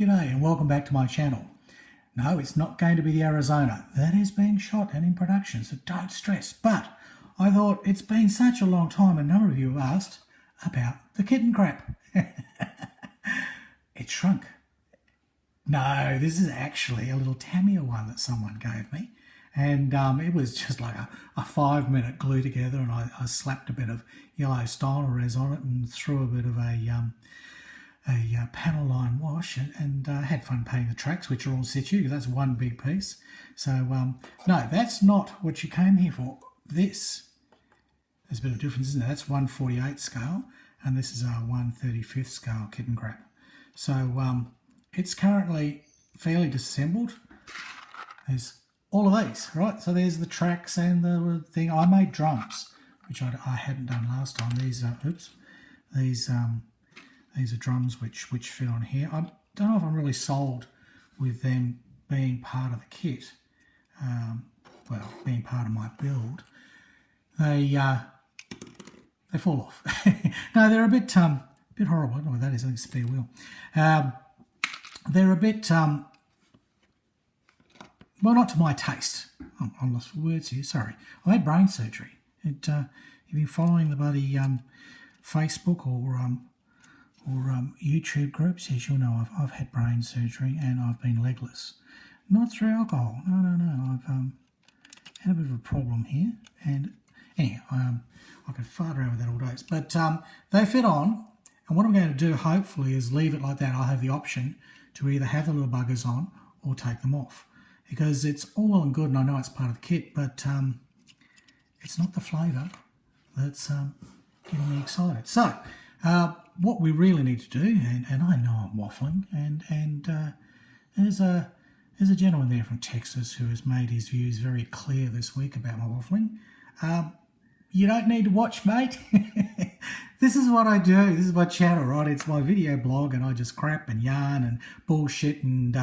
G'day and welcome back to my channel. No, it's not going to be the Arizona. That is being shot and in production, so don't stress. But I thought it's been such a long time, a number of you have asked about the Kettenkrad. It shrunk. No, this is actually a little Tamiya one that someone gave me. And it was just like a 5-minute glue together, and I slapped a bit of yellow Styrene on it and threw a bit of a panel line wash and had fun painting the tracks, which are all situ, because that's one big piece. So no, that's not what you came here for. There's a bit of difference, isn't it? That's 1/48 scale, and this is a 1/35 scale Kettenkrad. So it's currently fairly disassembled. There's all of these, right? So there's the tracks and the thing. I made drums, which I hadn't done last time. These are drums which fit on here. I don't know if I'm really sold with them being part of the kit. Well, being part of my build. They fall off. No, they're a bit horrible. I don't know what that is. I think it's a spare wheel. They're a bit well, not to my taste. I'm lost for words here. Sorry. I had brain surgery. You've been following the bloody Facebook or YouTube groups, yes, you'll know I've had brain surgery and I've been legless. Not through alcohol. No. I've had a bit of a problem here. And anyhow, I could fart around with that all days. But they fit on. And what I'm going to do, hopefully, is leave it like that. I'll have the option to either have the little buggers on or take them off. Because it's all well and good, and I know it's part of the kit, but it's not the flavour that's getting me excited. So, what we really need to do, and I know I'm waffling, and there's a gentleman there from Texas who has made his views very clear this week about my waffling. You don't need to watch, mate. This is what I do. This is my channel, right? It's my video blog, and I just crap and yarn and bullshit and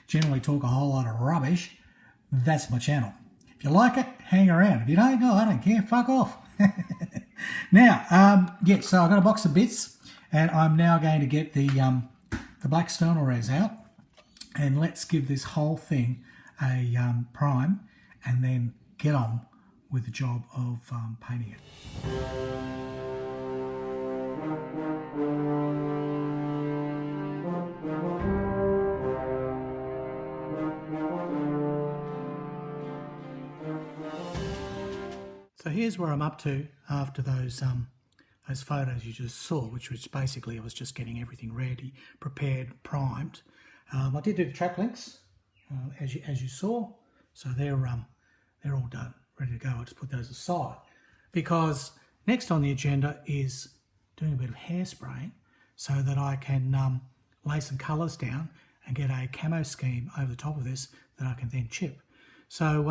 generally talk a whole lot of rubbish. That's my channel. If you like it, hang around. If you don't, I don't care. Fuck off. Now, yeah, so I've got a box of bits, and I'm now going to get the black sternal res out, and let's give this whole thing a prime, and then get on with the job of painting it. So here's where I'm up to after those photos you just saw, which was basically I was just getting everything ready, prepared, primed. I did do the track links, as you saw, so they're all done, ready to go. I'll just put those aside because next on the agenda is doing a bit of hairspraying so that I can lay some colours down and get a camo scheme over the top of this that I can then chip. So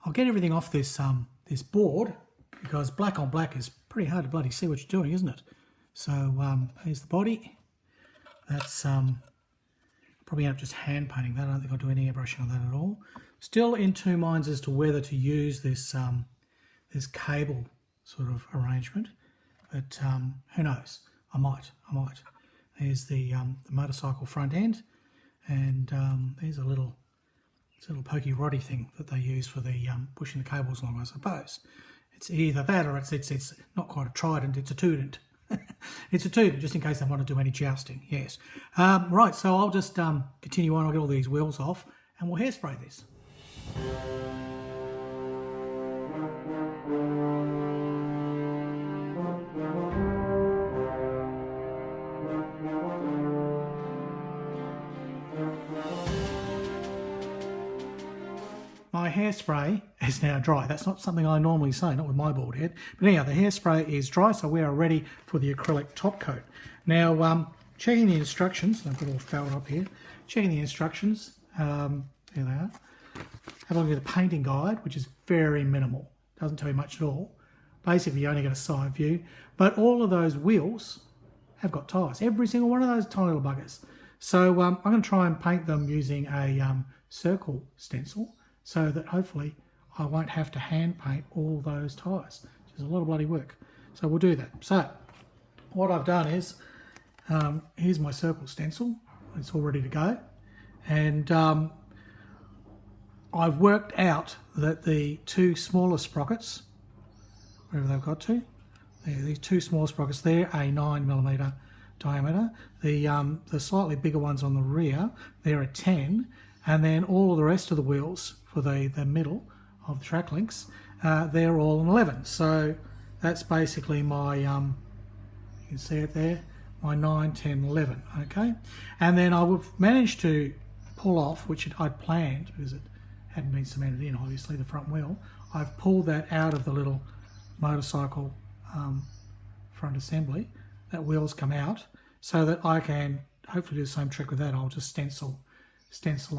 I'll get everything off this this board, because black on black is pretty hard to bloody see what you're doing, isn't it? So here's the body. That's probably end up just hand painting that. I don't think I'll do any airbrushing on that at all. Still in two minds as to whether to use this this cable sort of arrangement, but who knows? I might. There's the motorcycle front end, and there's a little pokey roddy thing that they use for the pushing the cables along, I suppose. It's either that or it's not quite a trident, it's a tudent. It's a tudent, just in case they want to do any jousting, yes. Right, so I'll just continue on. I'll get all these wheels off and we'll hairspray this. My hairspray is now dry. That's not something I normally say, not with my bald head. But anyhow, the hairspray is dry, so we are ready for the acrylic top coat. Now, checking the instructions, I've got all fouled up here. Checking the instructions, here they are. Have a look at the painting guide, which is very minimal. Doesn't tell you much at all. Basically, you only get a side view. But all of those wheels have got tyres. Every single one of those tiny little buggers. So I'm going to try and paint them using a circle stencil, so that hopefully I won't have to hand paint all those tyres, which is a lot of bloody work. So we'll do that. So what I've done is, here's my circle stencil. it's all ready to go. And I've worked out that the two smaller sprockets, wherever they've got to, these two small sprockets, they're a 9mm diameter. The slightly bigger ones on the rear, they're a 10, and then all of the rest of the wheels for the middle of the track links, they're all an 11. So that's basically my, you can see it there, my 9, 10, 11, okay? And then I would manage to pull off, which I'd planned because it hadn't been cemented in, obviously, the front wheel. I've pulled that out of the little motorcycle front assembly. That wheel's come out so that I can hopefully do the same trick with that. I'll just stencil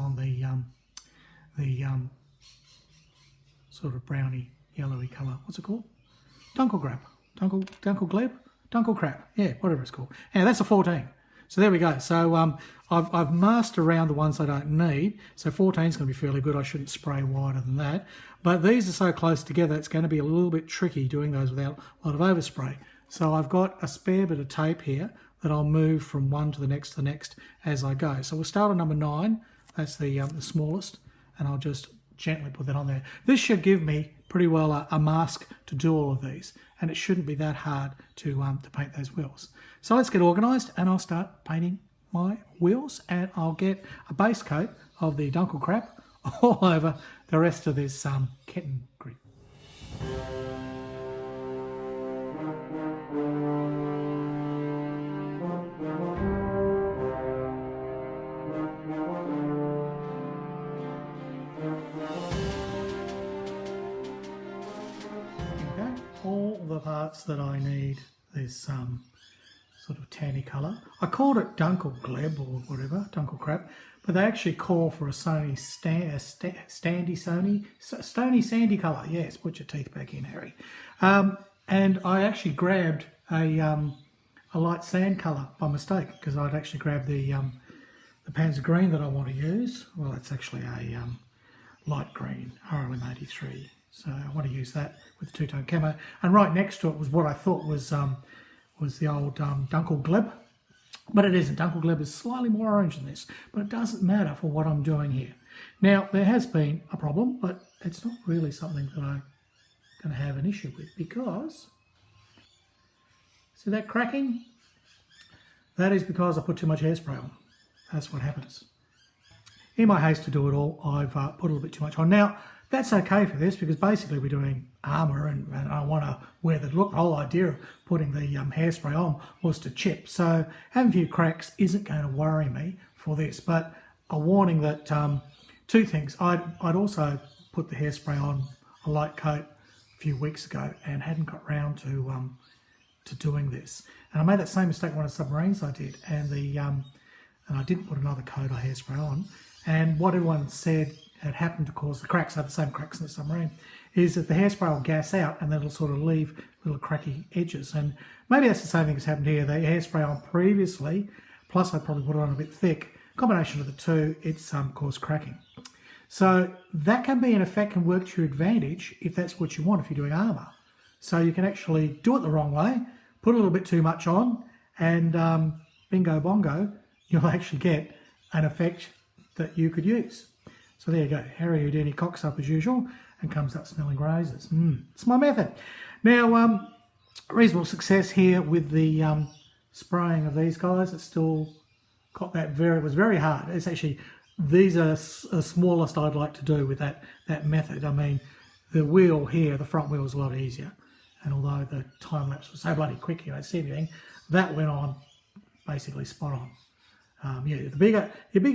on the sort of browny yellowy colour. What's it called? Dunkelgrab. Dunkelkrab. Yeah, whatever it's called. Yeah, that's a 14. So there we go. So I've masked around the ones I don't need. So 14 is going to be fairly good. I shouldn't spray wider than that. But these are so close together, it's going to be a little bit tricky doing those without a lot of overspray. So I've got a spare bit of tape here that I'll move from one to the next as I go. So we'll start on number 9. That's the smallest, and I'll just gently put that on there. This should give me pretty well a mask to do all of these, and it shouldn't be that hard to paint those wheels. So let's get organised, and I'll start painting my wheels, and I'll get a base coat of the Dunkelkrab all over the rest of this Kettenkrad. All the parts that I need this sort of tanny colour. I called it Dunkelgleb or whatever, Dunkelkrab, but they actually call for a Stony sandy colour. Yes, put your teeth back in, Harry. And I actually grabbed a light sand colour by mistake because I'd actually grabbed the Panzer Green that I want to use. Well, it's actually a light green RLM 83. So I want to use that with the two-tone camo. And right next to it was what I thought was the old Dunkelgleb. But it isn't. Dunkelgleb is slightly more orange than this. But it doesn't matter for what I'm doing here. Now, there has been a problem, but it's not really something that I'm going to have an issue with because... See that cracking? That is because I put too much hairspray on. That's what happens. In my haste to do it all, I've put a little bit too much on. Now, that's okay for this because basically we're doing armour and I want to wear the look. The whole idea of putting the hairspray on was to chip. So having a few cracks isn't going to worry me for this. But a warning that two things. I'd also put the hairspray on a light coat a few weeks ago and hadn't got round to doing this. And I made that same mistake on one of the submarines I did. And I didn't put another coat of hairspray on. And what everyone said had happened to cause the cracks, are the same cracks in the submarine, is that the hairspray will gas out and then it'll sort of leave little cracky edges. And maybe that's the same thing that's happened here. The hairspray on previously, plus I probably put it on a bit thick, combination of the two, it's caused cracking. So that can be, in effect, can work to your advantage if that's what you want, if you're doing armour. So you can actually do it the wrong way, put a little bit too much on, and bingo bongo, you'll actually get an effect that you could use. So there you go. Harry Houdini cocks up as usual and comes up smelling roses. It's my method. Now, reasonable success here with the spraying of these guys. It's still got that it was very hard. It's actually, these are the smallest I'd like to do with that method. I mean, the wheel here, the front wheel is a lot easier. And although the time lapse was so bloody quick, you don't see anything, that went on basically spot on. Yeah, the bigger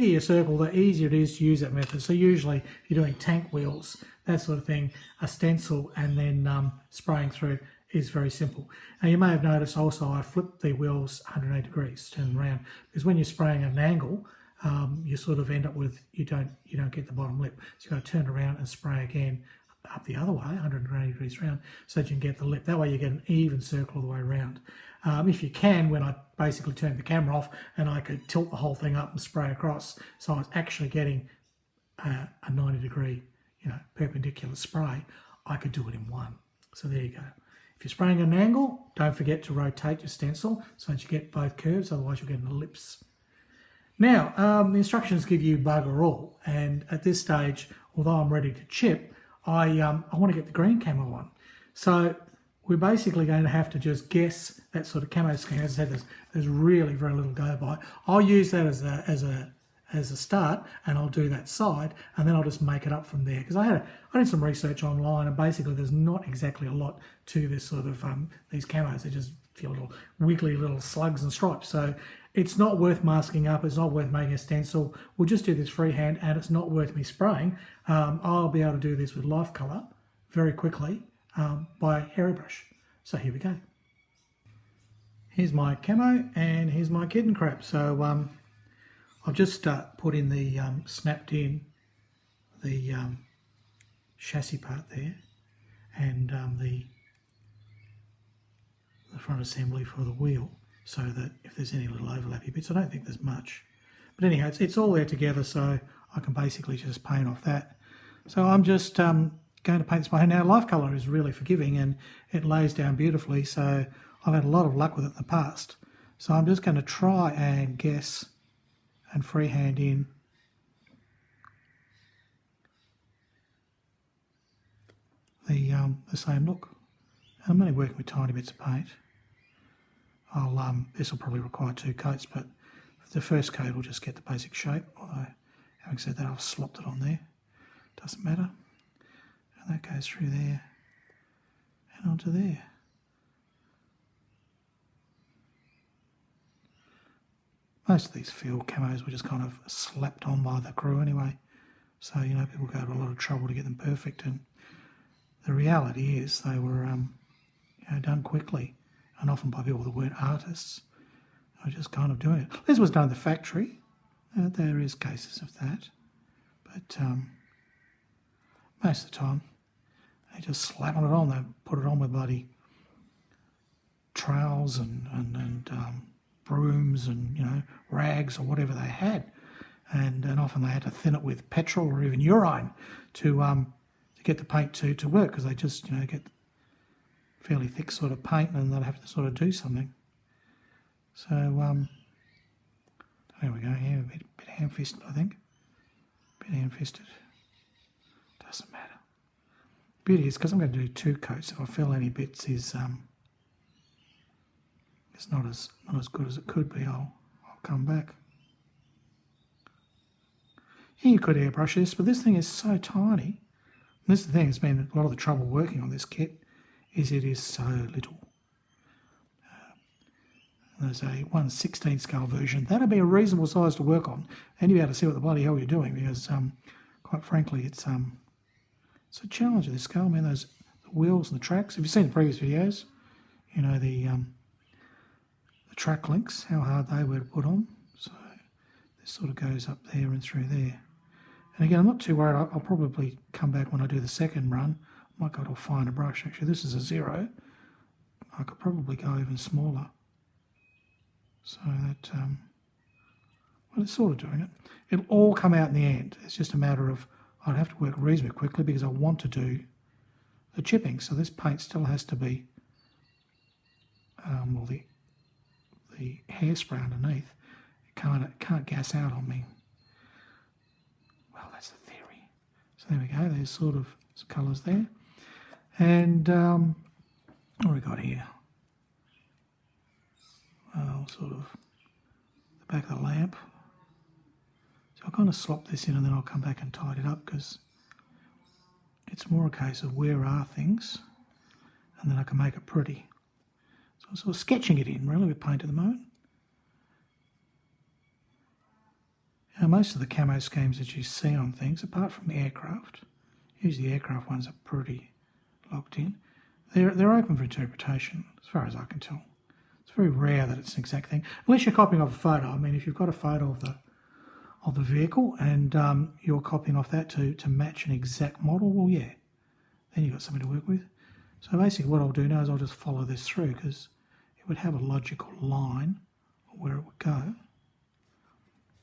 your circle, the easier it is to use that method. So usually, if you're doing tank wheels, that sort of thing, a stencil and then spraying through is very simple. And you may have noticed also I flipped the wheels 180 degrees, turn them around, because when you're spraying at an angle, you sort of end up with you don't get the bottom lip. So you've got to turn around and spray again up the other way, 180 degrees around, so that you can get the lip. That way you get an even circle all the way around. If you can, when I basically turned the camera off and I could tilt the whole thing up and spray across, so I was actually getting a 90 degree, perpendicular spray, I could do it in one. So there you go. If you're spraying at an angle, don't forget to rotate your stencil so that you get both curves, otherwise you'll get an ellipse. Now, the instructions give you bugger all, and at this stage, although I'm ready to chip, I want to get the green camo on. So we're basically going to have to just guess that sort of camo scheme. As I said, there's really very little go by. I'll use that as a start, and I'll do that side, and then I'll just make it up from there. Because I did some research online, and basically there's not exactly a lot to this sort of these camos. They just feel little wiggly little slugs and stripes. So it's not worth masking up. It's not worth making a stencil. We'll just do this freehand, and it's not worth me spraying. I'll be able to do this with life color very quickly by hairbrush. So here we go. Here's my camo, and here's my Kettenkrad. So I've just put in the snapped in the chassis part there, and the front assembly for the wheel, so that if there's any little overlappy bits, I don't think there's much. But anyhow, it's all there together, so I can basically just paint off that. So I'm just going to paint this by hand. Now, life colour is really forgiving, and it lays down beautifully, so I've had a lot of luck with it in the past. So I'm just going to try and guess and freehand in the same look. I'm only working with tiny bits of paint. This will probably require 2 coats, but the first coat will just get the basic shape. Although, having said that, I've slopped it on there. Doesn't matter. And that goes through there and onto there. Most of these field camos were just kind of slapped on by the crew anyway. So, you know, people go to a lot of trouble to get them perfect, and the reality is they were done quickly, and often by people that weren't artists. They were just kind of doing it. This was done at the factory. There is cases of that, but most of the time they just slap it on. They put it on with bloody trowels and brooms and, you know, rags or whatever they had, and often they had to thin it with petrol or even urine to get the paint to work, because they just, you know, get fairly thick sort of paint, and they'd have to sort of do something. So there we go. Yeah, a bit ham-fisted, I think. A bit ham-fisted. Doesn't matter. Beauty is, because I'm going to do 2 coats, if I fill any bits is it's not as good as it could be, I'll come back. Yeah, you could airbrush this, but this thing is so tiny. And this is the thing, it's been a lot of the trouble working on this kit, is it is so little. There's a 1/16 scale version. That'd be a reasonable size to work on, and you'll be able to see what the bloody hell you're doing, because quite frankly it's a challenge at this scale. I mean, the wheels and the tracks, if you've seen the previous videos, you know the track links, how hard they were to put on. So this sort of goes up there and through there. And again, I'm not too worried. I'll probably come back when I do the second run. I might go to a finer brush. Actually, this is a 0. I could probably go even smaller. So that, well, it's sort of doing it. It'll all come out in the end. It's just a matter of, I'd have to work reasonably quickly because I want to do the chipping. So this paint still has to be, well, the hairspray underneath, it can't gas out on me. Well, that's the theory. So there we go. There's sort of some colours there. And what have we got here? Well, sort of the back of the lamp. So I'll kind of slop this in, and then I'll come back and tidy it up, because it's more a case of where are things, and then I can make it pretty. So I'm sort of sketching it in really with paint at the moment. Now, most of the camo schemes that you see on things, apart from the aircraft, usually the aircraft ones are pretty locked in. They're open for interpretation, as far as I can tell. It's very rare that it's an exact thing, unless you're copying off a photo. I mean, if you've got a photo of the vehicle and you're copying off that to match an exact model, well, yeah, then you've got something to work with. So basically what I'll do now is I'll just follow this through, because it would have a logical line of where it would go.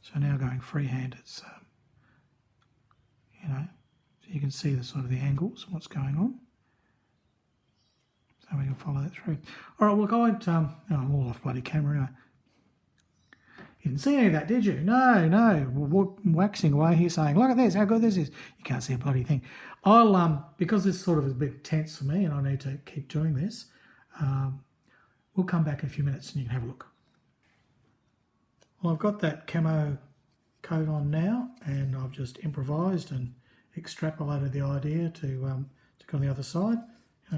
So now going freehand, it's, you know, so you can see the sort of the angles and what's going on. So we can follow that through. All right, look, I'm all off bloody camera anyway. You didn't see any of that, did you? No, no. We're waxing away here saying, look at this, how good this is. You can't see a bloody thing. I'll, because this sort of is a bit tense for me and I need to keep doing this, we'll come back in a few minutes and you can have a look. Well, I've got that camo coat on now and I've just improvised and extrapolated the idea to go on the other side.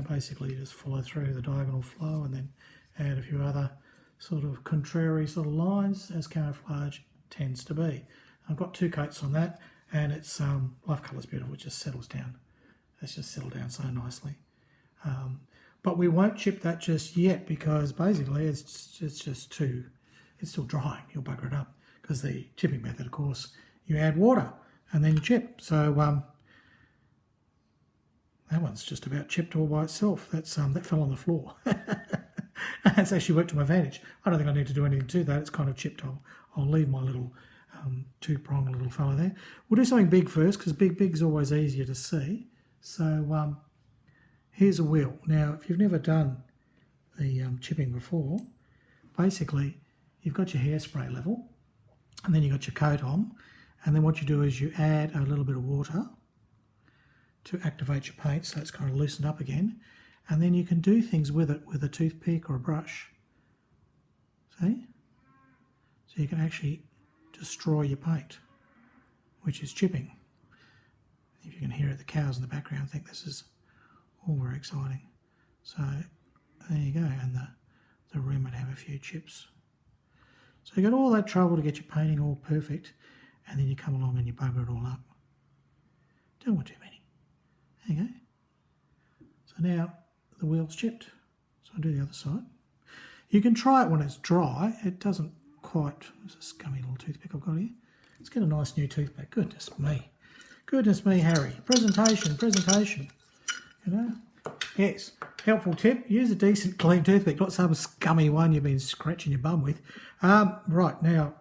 Basically you just follow through the diagonal flow and then add a few other sort of contrary sort of lines as camouflage tends to be. I've got 2 coats on that and it's life colour's beautiful, it just settles down. It's just settled down so nicely. But we won't chip that just yet because basically it's just too, it's still drying, you'll bugger it up. Because the chipping method, of course, you add water and then you chip. So that one's just about chipped all by itself. That's that fell on the floor. That's actually worked to my advantage. I don't think I need to do anything to that. It's kind of chipped. I'll leave my little 2-pronged little fellow there. We'll do something big first because big's always easier to see. So here's a wheel. Now, if you've never done the chipping before, basically you've got your hairspray level and then you've got your coat on. And then what you do is you add a little bit of water to activate your paint so it's kind of loosened up again. And then you can do things with it with a toothpick or a brush. See? So you can actually destroy your paint, which is chipping. If you can hear it, the cows in the background think this is all very exciting. So there you go, and the rim would have a few chips. So you got all that trouble to get your painting all perfect, and then you come along and you bugger it all up. Don't want too many. There you go. So now the wheel's chipped. So I'll do the other side. You can try it when it's dry. It doesn't quite, there's a scummy little toothpick I've got here. Let's get a nice new toothpick. Goodness me. Goodness me, Harry. Presentation. You know? Yes. Helpful tip. Use a decent clean toothpick, not some scummy one you've been scratching your bum with. Right, now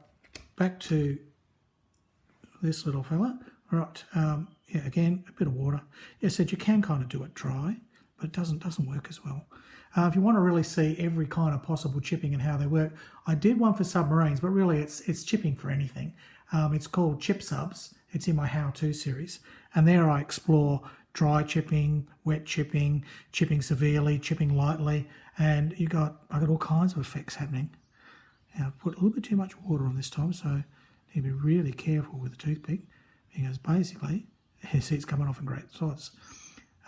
back to this little fella. Right, yeah, again, a bit of water. Yeah, I said you can kind of do it dry, but it doesn't work as well. If you want to really see every kind of possible chipping and how they work, I did one for submarines, but really it's chipping for anything. It's called Chip Subs. It's in my how-to series. And there I explore dry chipping, wet chipping, chipping severely, chipping lightly, and I got all kinds of effects happening. Now, I've put a little bit too much water on this time, so I need to be really careful with the toothpick, because basically, you see it's coming off in great size.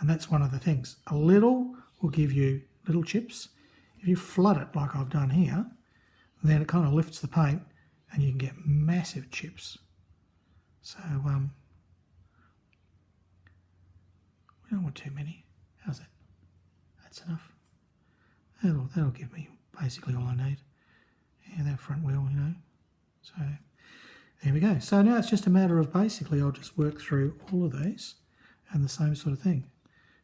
And that's one of the things. A little will give you little chips. If you flood it like I've done here, then it kind of lifts the paint and you can get massive chips. So we don't want too many. How's that? That's enough. That'll give me basically all I need. Yeah, that front wheel, you know. So there we go. So now it's just a matter of basically I'll just work through all of these and the same sort of thing.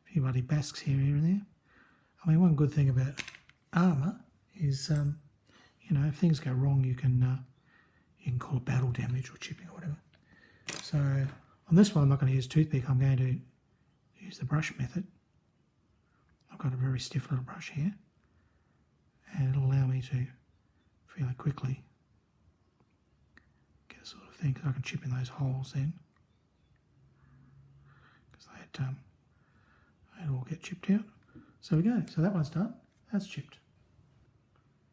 A few bloody basks here and there. I mean, one good thing about armour is, you know, if things go wrong, you can call it battle damage or chipping or whatever. So on this one, I'm not going to use toothpick. I'm going to use the brush method. I've got a very stiff little brush here, and it'll allow me to fairly quickly get a sort of thing, because I can chip in those holes then, because they'd all get chipped out. So we go. So that one's done. That's chipped.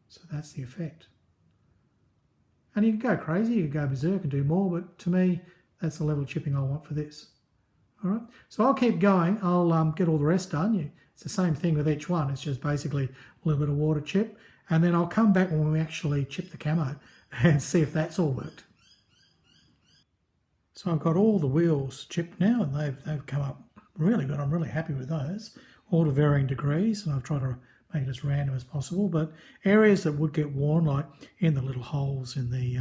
So that's the effect. And you can go crazy, you can go berserk and do more, but to me, that's the level of chipping I want for this. All right. So I'll keep going. I'll get all the rest done. It's the same thing with each one. It's just basically a little bit of water chip, and then I'll come back when we actually chip the camo and see if that's all worked. So I've got all the wheels chipped now, and they've come up really good. I'm really happy with those, all to varying degrees, and I've tried to make it as random as possible. But areas that would get worn, like in the little holes in the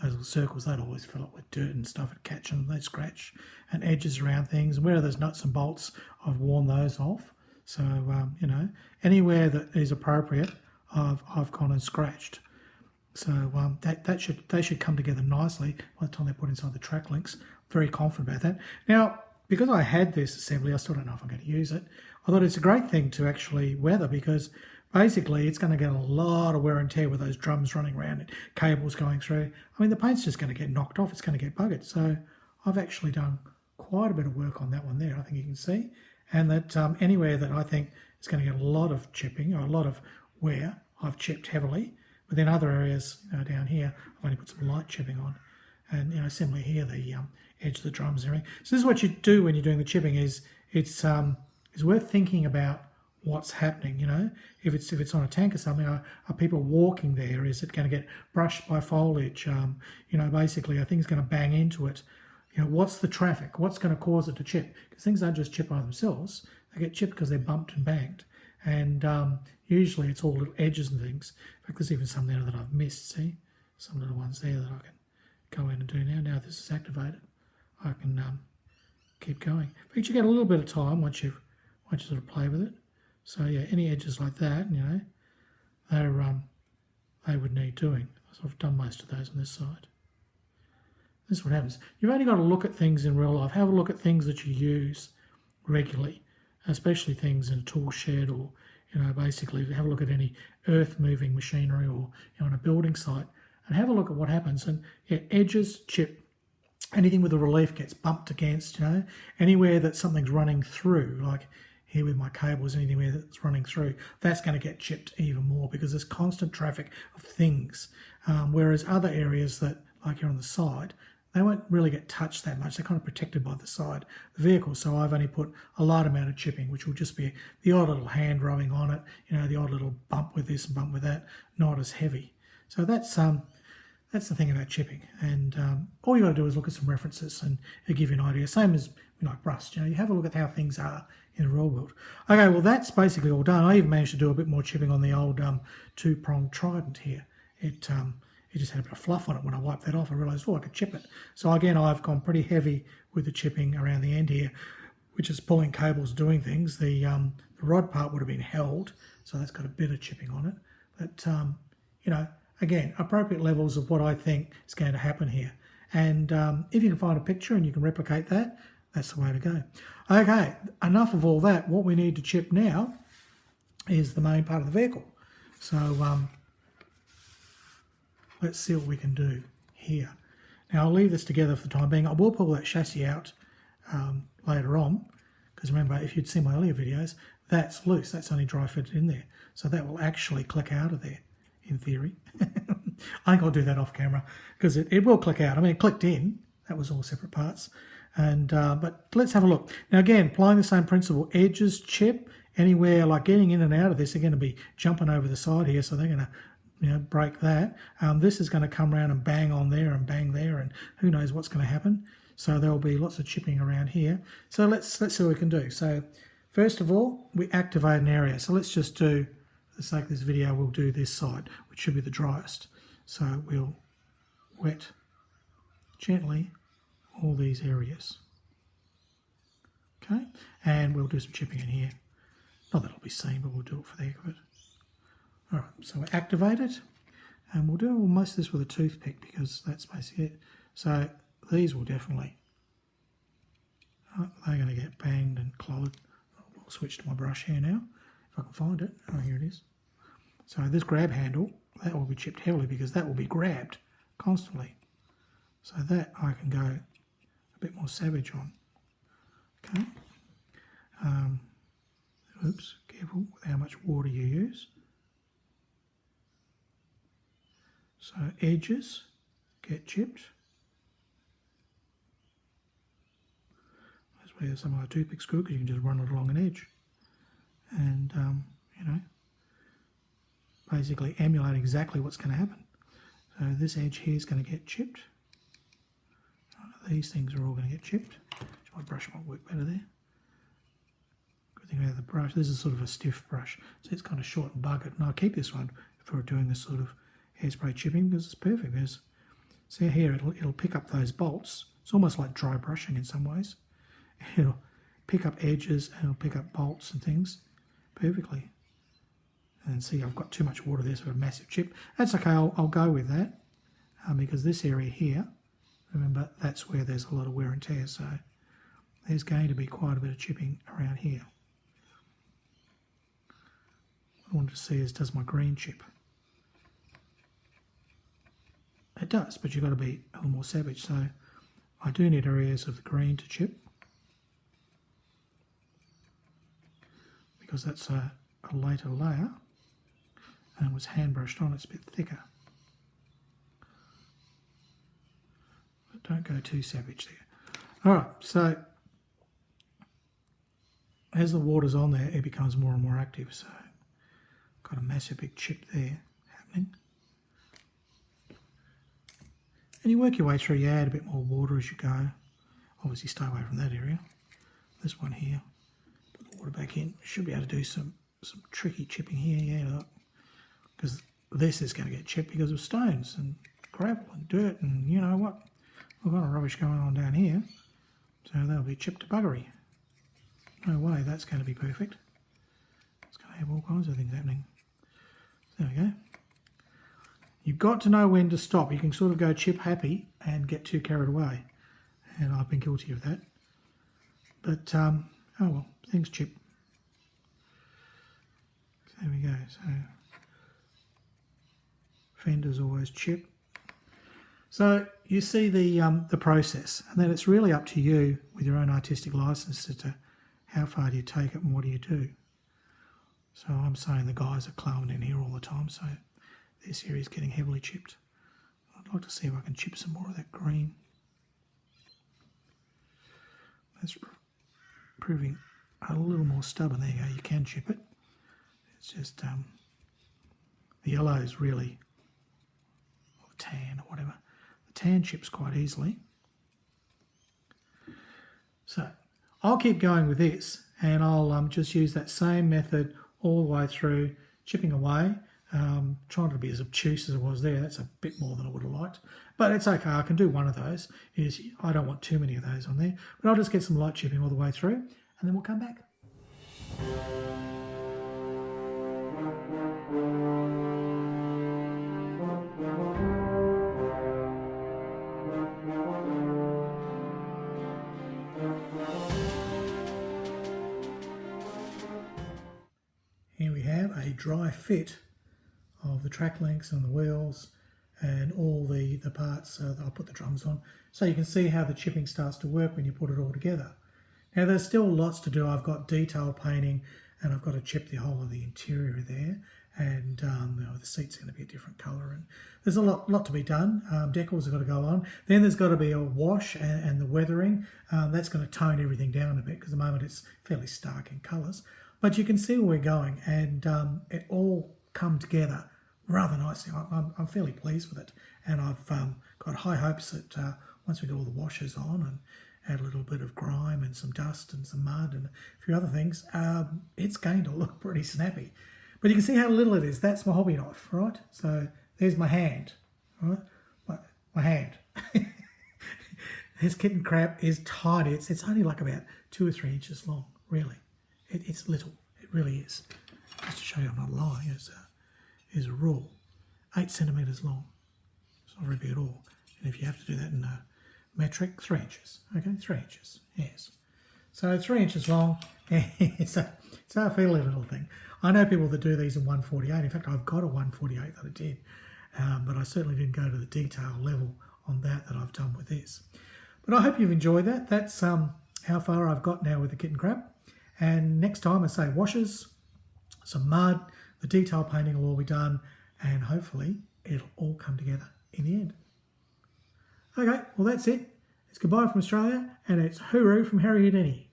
those little circles, they'd always fill up with dirt and stuff. It'd catch them, they'd scratch, and edges around things. And where there's nuts and bolts, I've worn those off. So you know, anywhere that is appropriate, I've gone and scratched. So they should come together nicely by the time they're put inside the track links. Very confident about that. Now, because I had this assembly, I still don't know if I'm going to use it. I thought it's a great thing to actually weather, because basically it's going to get a lot of wear and tear with those drums running around and cables going through. I mean, the paint's just going to get knocked off. It's going to get buggered. So I've actually done quite a bit of work on that one there, I think you can see. And that anywhere that I think is going to get a lot of chipping or a lot of wear, I've chipped heavily. But then other areas down here, I've only put some light chipping on. And, similarly here, the edge of the drums and everything. So this is what you do when you're doing the chipping is it's worth thinking about what's happening, If it's on a tank or something, are people walking there? Is it going to get brushed by foliage? Basically, are things going to bang into it? What's the traffic? What's going to cause it to chip? Because things don't just chip by themselves. They get chipped because they're bumped and banged. And usually it's all little edges and things. In fact, there's even some there that I've missed, see? Some little ones there that I can go in and do now. Now this is activated, I can keep going. But you get a little bit of time once you sort of play with it. So yeah, any edges like that, they would need doing. So I've done most of those on this side. This is what happens. You've only got to look at things in real life. Have a look at things that you use regularly, especially things in a tool shed or, basically have a look at any earth-moving machinery or on a building site and have a look at what happens. And yeah, edges chip. Anything with a relief gets bumped against, Anywhere that something's running through, like here with my cables, anywhere that's running through, that's going to get chipped even more because there's constant traffic of things. Whereas other areas that, like here on the side, they won't really get touched that much. They're kind of protected by the side of the vehicle. So I've only put a light amount of chipping, which will just be the odd little hand rubbing on it, the odd little bump with this and bump with that, not as heavy. So that's the thing about chipping. And all you got to do is look at some references and it'll give you an idea. Same as like rust, you have a look at how things are in the real world. Okay, well that's basically all done. I even managed to do a bit more chipping on the old two-pronged trident here. It just had a bit of fluff on it. When I wiped that off, I realised, I could chip it. So again, I've gone pretty heavy with the chipping around the end here, which is pulling cables, doing things. The rod part would have been held, so that's got a bit of chipping on it. But, again, appropriate levels of what I think is going to happen here. And if you can find a picture and you can replicate that, that's the way to go. Okay, enough of all that. What we need to chip now is the main part of the vehicle. So let's see what we can do here. Now I'll leave this together for the time being. I will pull that chassis out later on, because remember, if you'd seen my earlier videos, that's loose. That's only dry fitted in there. So that will actually click out of there, in theory. I think I'll do that off camera, because it will click out. I mean, it clicked in. That was all separate parts. And but let's have a look. Now again, applying the same principle. Edges chip anywhere, like getting in and out of this, they're going to be jumping over the side here, so they're going to break that. This is going to come around and bang on there and bang there, and who knows what's going to happen. So there'll be lots of chipping around here. So let's see what we can do. So first of all, we activate an area. So let's just do, for the sake of this video, we'll do this side, which should be the driest. So we'll wet gently all these areas. Okay, and we'll do some chipping in here. Not that it'll be seen, but we'll do it for the heck of it. All right, so we activate it, and we'll do most of this with a toothpick because that's basically it. So these will definitely, they're going to get banged and clotted. I'll switch to my brush here now, if I can find it. Oh, here it is. So this grab handle, that will be chipped heavily because that will be grabbed constantly. So that I can go a bit more savage on. Okay. Oops, careful with how much water you use. So edges get chipped. That's where some of our toothpicks good, because you can just run it along an edge. And, basically emulate exactly what's going to happen. So this edge here is going to get chipped. These things are all going to get chipped. My brush might work better there. Good thing about the brush, this is sort of a stiff brush, so it's kind of short and buggered. And I'll keep this one for doing this sort of hairspray chipping because it's perfect. Because see here, it'll pick up those bolts. It's almost like dry brushing in some ways. It'll pick up edges and it'll pick up bolts and things perfectly. And see, I've got too much water there, so a massive chip. That's okay, I'll go with that because this area here, remember, that's where there's a lot of wear and tear, so there's going to be quite a bit of chipping around here. I wanted to see is, does my green chip? It does, but you've got to be a little more savage. So I do need areas of the green to chip, because that's a later layer and it was hand brushed on, it's a bit thicker. But don't go too savage there. Alright, so as the water's on there, it becomes more and more active. So got a massive big chip there happening. And you work your way through, you add a bit more water as you go. Obviously stay away from that area. This one here, put the water back in. Should be able to do some tricky chipping here, yeah, look. Because this is going to get chipped because of stones and gravel and dirt and you know what. We've got a rubbish going on down here. So they'll be chipped to buggery. No way that's going to be perfect. It's going to have all kinds of things happening. There we go. You've got to know when to stop. You can sort of go chip happy and get too carried away. And I've been guilty of that. But, oh well, things chip. So there we go. So, fenders always chip. So, you see the process. And then it's really up to you with your own artistic license as to how far do you take it and what do you do. So, I'm saying the guys are clawing in here all the time, so this area is getting heavily chipped. I'd like to see if I can chip some more of that green. That's proving a little more stubborn. There you go, you can chip it. It's just the yellow is really, or the tan or whatever. The tan chips quite easily. So I'll keep going with this and I'll just use that same method all the way through, chipping away. Trying to be as obtuse as it was there. That's a bit more than I would have liked. But it's okay, I can do one of those. I don't want too many of those on there. But I'll just get some light chipping all the way through and then we'll come back. Here we have a dry fit of the track links and the wheels and all the parts that I'll put the drums on. So you can see how the chipping starts to work when you put it all together. Now there's still lots to do. I've got detail painting and I've got to chip the whole of the interior there, and you know, the seat's going to be a different colour, and there's a lot to be done. Decals have got to go on. Then there's got to be a wash and the weathering. That's going to tone everything down a bit because at the moment it's fairly stark in colours. But you can see where we're going, and it all come together rather nicely. I'm fairly pleased with it, and I've got high hopes that once we get all the washes on and add a little bit of grime and some dust and some mud and a few other things, it's going to look pretty snappy. But you can see how little it is. That's my hobby knife, right? So there's my hand, right? My hand. This Kettenkrad is tiny. It's only like about 2 or 3 inches long, really. It's little. It really is. Just to show you I'm not lying, is a rule. 8 centimetres long. It's not very big at all. And if you have to do that in metric, 3 inches. Okay, 3 inches, yes. So 3 inches long. It's a fairly little thing. I know people that do these in 148. In fact, I've got a 148 that I did. But I certainly didn't go to the detail level on that I've done with this. But I hope you've enjoyed that. That's how far I've got now with the Kettenkrad. And next time I say washes, some mud, the detail painting will all be done, and hopefully it'll all come together in the end. Okay, well that's it. It's goodbye from Australia, and it's hooroo from Harry Houdini.